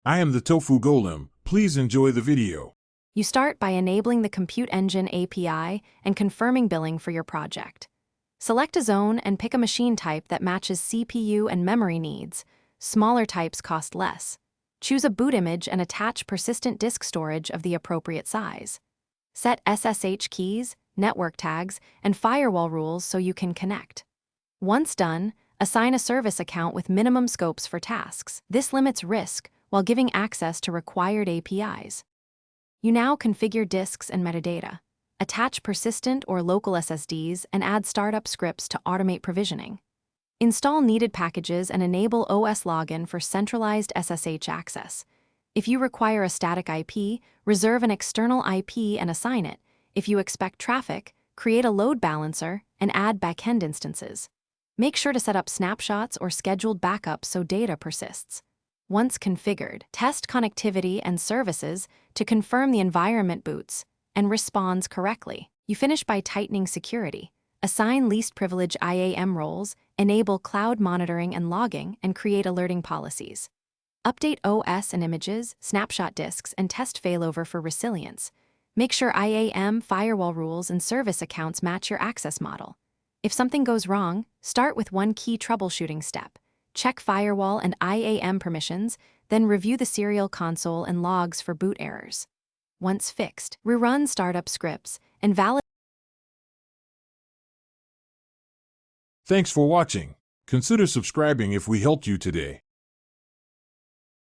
I am the Tofu Golem. Please enjoy the video. You start by enabling the Compute Engine API and confirming billing for your project. Select a zone and pick a machine type that matches CPU and memory needs. Smaller types cost less. Choose a boot image and attach persistent disk storage of the appropriate size. Set SSH keys, network tags, and firewall rules so you can connect. Once done, assign a service account with minimum scopes for tasks. This limits risk while giving access to required APIs. You now configure disks and metadata. Attach persistent or local SSDs and add startup scripts to automate provisioning. Install needed packages and enable OS login for centralized SSH access. If you require a static IP, reserve an external IP and assign it. If you expect traffic, create a load balancer and add backend instances. Make sure to set up snapshots or scheduled backups so data persists. Once configured, test connectivity and services to confirm the environment boots and responds correctly. You finish by tightening security. Assign least privilege IAM roles, enable cloud monitoring and logging, and create alerting policies. Update OS and images, snapshot disks, and test failover for resilience. Make sure IAM, firewall rules, and service accounts match your access model. If something goes wrong, start with one key troubleshooting step. Check firewall and IAM permissions, then review the serial console and logs for boot errors. Once fixed, rerun startup scripts and validate. Thanks for watching. Consider subscribing if we helped you today.